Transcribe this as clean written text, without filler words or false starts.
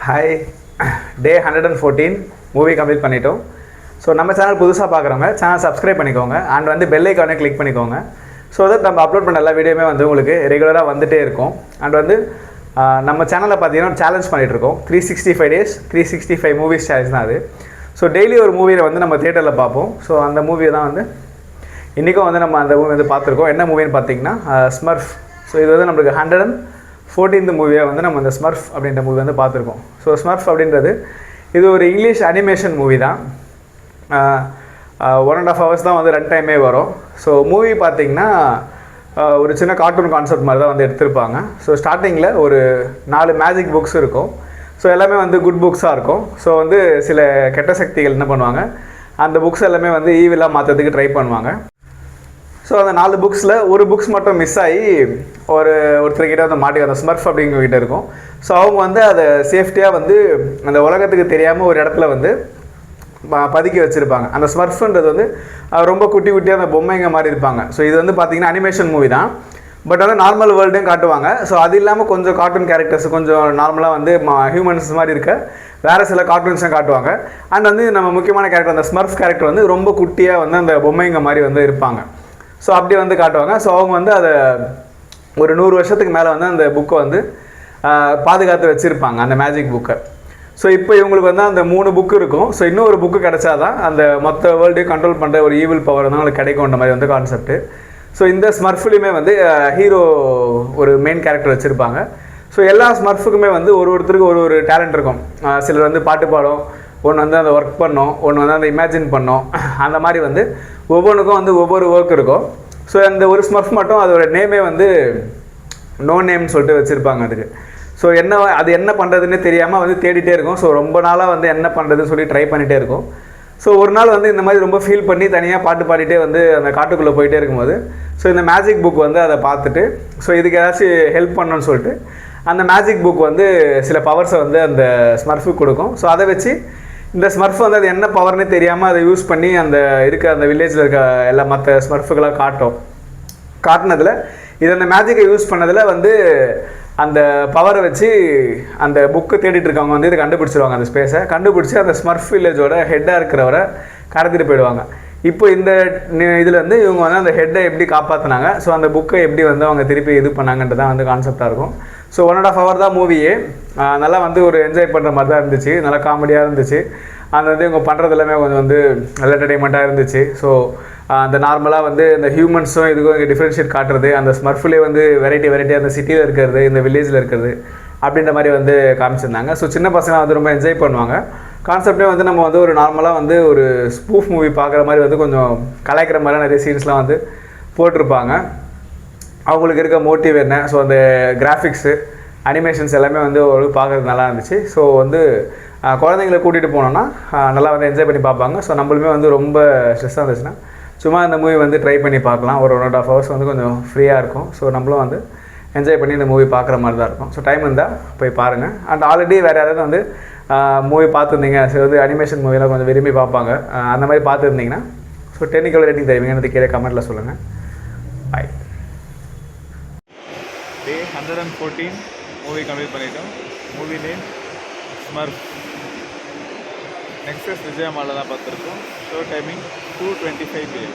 Hi, டே 114 movie complete பண்ணிட்டோம். So நம்ம channel புதுசாக பார்க்குறவங்க சேனல் சப்ஸ்கிரைப் பண்ணிக்கோங்க அண்ட் வந்து பெல் ஐக்கானே கிளிக் பண்ணிக்கோங்க. ஸோ தட் நம்ம அப்லோட் பண்ண எல்லா வீடியோமே வந்து உங்களுக்கு ரெகுலராக வந்துகிட்டே இருக்கும். அண்ட் வந்து நம்ம சேனலில் பார்த்தீங்கன்னா சேலஞ்ச் பண்ணிகிட்ருக்கோம். 365 days 365 மூவிஸ் சேலஞ்ச் தான் அது. ஸோ டெய்லி ஒரு மூவியை வந்து நம்ம தியேட்டரில் பார்ப்போம். ஸோ அந்த மூவியை தான் வந்து இன்றைக்கும் வந்து நம்ம அந்த மூவி வந்து பார்த்துருக்கோம். என்ன மூவின்னு பார்த்தீங்கன்னா ஸ்மர்ஃப். ஸோ இது வந்து நம்மளுக்கு 114th மூவியாக வந்து நம்ம இந்த ஸ்மர்ஃப் அப்படின்ற மூவி வந்து பார்த்துருக்கோம். ஸோ ஸ்மர்ஃப் அப்படின்றது இது ஒரு இங்கிலீஷ் அனிமேஷன் மூவி தான். 1.5 hours தான் வந்து ரன் டைமே வரும். ஸோ மூவி பார்த்திங்கன்னா ஒரு சின்ன கார்ட்டூன் கான்செப்ட் மாதிரி தான் வந்து எடுத்திருப்பாங்க. ஸோ ஸ்டார்டிங்கில் ஒரு 4 மேஜிக் புக்ஸ் இருக்கும். ஸோ எல்லாமே வந்து குட் புக்ஸாக இருக்கும். ஸோ வந்து சில கெட்ட சக்திகள் என்ன பண்ணுவாங்க, அந்த புக்ஸ் எல்லாமே வந்து ஈவிலாக மாற்றுறதுக்கு ட்ரை பண்ணுவாங்க. ஸோ அந்த 4 புக்ஸில் ஒரு புக்ஸ் மட்டும் மிஸ் ஆகி ஒருத்தர்கிட்ட வந்து மாட்டி அந்த ஸ்மர்ஃப் அப்படிங்கிட்ட இருக்கும். ஸோ அவங்க வந்து அதை சேஃப்டியாக வந்து அந்த உலகத்துக்கு தெரியாமல் ஒரு இடத்துல வந்து பதுக்கி வச்சுருப்பாங்க. அந்த ஸ்மர்ஃப்ன்றது வந்து ரொம்ப குட்டி குட்டியாக அந்த பொம்மைங்க மாதிரி இருப்பாங்க. ஸோ இது வந்து பார்த்திங்கன்னா அனிமேஷன் மூவி தான், பட் வந்து நார்மல் வேர்ல்டையும் காட்டுவாங்க. ஸோ அது இல்லாமல் கொஞ்சம் கார்ட்டூன் கேரக்டர்ஸ் கொஞ்சம் நார்மலாக வந்து ஹியூமன்ஸ் மாதிரி இருக்க வேறு சில கார்ட்டூன்ஸும் காட்டுவாங்க. அண்ட் வந்து நம்ம முக்கியமான கேரக்டர் அந்த ஸ்மர்ஃப் கேரக்டர் வந்து ரொம்ப குட்டியாக வந்து அந்த பொம்மைங்க மாதிரி வந்து இருப்பாங்க. ஸோ அப்படி வந்து காட்டுவாங்க. ஸோ அவங்க வந்து அதை ஒரு 100 வருஷத்துக்கு மேலே வந்து அந்த புக்கை வந்து பாதுகாத்து வச்சுருப்பாங்க, அந்த மேஜிக் புக்கை. ஸோ இப்போ இவங்களுக்கு வந்து அந்த 3 புக்கு இருக்கும். ஸோ இன்னொரு புக்கு கிடச்சாதான் அந்த மொத்த வேர்ல்டையும் கண்ட்ரோல் பண்ணுற ஒரு ஈவில் பவர் வந்து அவங்களுக்கு கிடைக்கும்ன்ற மாதிரி வந்து கான்செப்ட்டு. ஸோ இந்த ஸ்மர்ஃப்லேயுமே வந்து ஹீரோ ஒரு மெயின் கேரக்டர் வச்சுருப்பாங்க. ஸோ எல்லா ஸ்மர்ஃபுக்குமே வந்து ஒருத்தருக்கு ஒரு டேலண்ட் இருக்கும். சிலர் வந்து பாட்டு பாடும், ஒன்று வந்து அந்த ஒர்க் பண்ணோம், ஒன்று வந்து அந்த இமேஜின் பண்ணோம். அந்த மாதிரி வந்து ஒவ்வொன்றுக்கும் வந்து ஒவ்வொரு ஒர்க் இருக்கும். ஸோ அந்த ஒரு ஸ்மர்ஃப் மட்டும் அதோட நேமே வந்து நோ நேம்னு சொல்லிட்டு வச்சுருப்பாங்க அதுக்கு. ஸோ அது என்ன பண்ணுறதுன்னு தெரியாமல் வந்து தேடிட்டே இருக்கும். ஸோ ரொம்ப நாளாக வந்து என்ன பண்ணுறதுன்னு சொல்லி ட்ரை பண்ணிகிட்டே இருக்கும். ஸோ ஒரு நாள் வந்து இந்த மாதிரி ரொம்ப ஃபீல் பண்ணி தனியாக பாட்டு பாடிட்டே வந்து அந்த காட்டுக்குள்ளே போயிட்டே இருக்கும்போது ஸோ இந்த மேஜிக் புக் வந்து அதை பார்த்துட்டு ஸோ இதுக்கு ஏதாச்சும் ஹெல்ப் பண்ணணும்னு சொல்லிட்டு அந்த மேஜிக் புக் வந்து சில பவர்ஸை வந்து அந்த ஸ்மர்ஃபுக்கு கொடுக்கும். ஸோ அதை வச்சு இந்த ஸ்மர்ஃப் வந்து அது என்ன பவர்னே தெரியாமல் அதை யூஸ் பண்ணி அந்த அந்த வில்லேஜில் இருக்க எல்லா மற்ற ஸ்மர்ஃபுகளாக காட்டினதில் இது அந்த மேஜிக்கை யூஸ் பண்ணதில் வந்து அந்த பவரை வச்சு அந்த புக்கு தேடிட்டு இருக்கவங்க வந்து இதை கண்டுபிடிச்சிருவாங்க. அந்த ஸ்பேஸை கண்டுபிடிச்சி அந்த ஸ்மர்ஃப் வில்லேஜோட ஹெட்டாக இருக்கிறவரை கடத்திட்டு போயிடுவாங்க. இப்போ இந்த இதில் வந்து இவங்க வந்து அந்த ஹெட்டை எப்படி காப்பாற்றினாங்க, ஸோ அந்த புக்கை எப்படி வந்து அவங்க திருப்பி இது பண்ணாங்கன்றது தான் வந்து கான்செப்டாக இருக்கும். ஸோ 1.5 hour தான் மூவியே. நல்லா வந்து ஒரு என்ஜாய் பண்ணுற மாதிரி தான் இருந்துச்சு. நல்லா காமெடியாக இருந்துச்சு. அந்த வந்து இவங்க பண்ணுறது எல்லாமே கொஞ்சம் வந்து நல்ல என்டர்டெயின்மெண்ட்டாக இருந்துச்சு. ஸோ அந்த நார்மலாக வந்து இந்த ஹியூமன்ஸும் இதுக்கும் இங்கே டிஃப்ரென்ஷியேட் காட்டுறது, அந்த ஸ்மர்ஃப்லேயே வந்து வெரைட்டி அந்த சிட்டியில் இருக்கிறது, இந்த வில்லேஜில் இருக்கிறது அப்படின்ற மாதிரி வந்து காமிச்சிருந்தாங்க. ஸோ சின்ன பசங்க வந்து ரொம்ப என்ஜாய் பண்ணுவாங்க. கான்செப்டே வந்து நம்ம வந்து ஒரு நார்மலாக வந்து ஒரு ஸ்பூஃப் மூவி பார்க்குற மாதிரி வந்து கொஞ்சம் கலாய்க்கிற மாதிரி நிறைய சீன்ஸ்லாம் வந்து போட்டிருப்பாங்க. அவங்களுக்கு இருக்க மோட்டிவ் என்ன, ஸோ அந்த கிராஃபிக்ஸு அனிமேஷன்ஸ் எல்லாமே வந்து ஒரு பார்க்குறது நல்லா இருந்துச்சு. ஸோ வந்து குழந்தைங்களை கூட்டிகிட்டு போனோன்னா நல்லா வந்து என்ஜாய் பண்ணி பார்ப்பாங்க. ஸோ நம்மளுமே வந்து ரொம்ப ஸ்ட்ரெஸ்ஸாக இருந்துச்சுன்னா சும்மா இந்த மூவி வந்து ட்ரை பண்ணி பார்க்கலாம். ஒரு 1.5 hours வந்து கொஞ்சம் ஃப்ரீயாக இருக்கும். ஸோ நம்மளும் வந்து என்ஜாய் பண்ணி இந்த மூவி பார்க்குற மாதிரி தான் இருக்கும். ஸோ டைம் இருந்தால் போய் பாருங்கள். அண்ட் ஆல்ரெடி வேறு யாராவது வந்து மூவி பார்த்துருந்தீங்க, ஸோ வந்து அனிமேஷன் மூவிலாம் கொஞ்சம் விரும்பி பார்ப்பாங்க, அந்த மாதிரி பார்த்துருந்தீங்கன்னா ஸோ டெக்னிக்கல் ரேட்டிங் தருவீங்கன்னு கீழே கமெண்ட்டில் சொல்லுங்கள். பாய். டே 114 மூவி கம்ப்ளீட் பண்ணிட்டோம். Movie name Smurf. நெக்ஸ்ட் விஜயமாலில் தான் பார்த்துருக்கோம். Show timing 2:25 PM.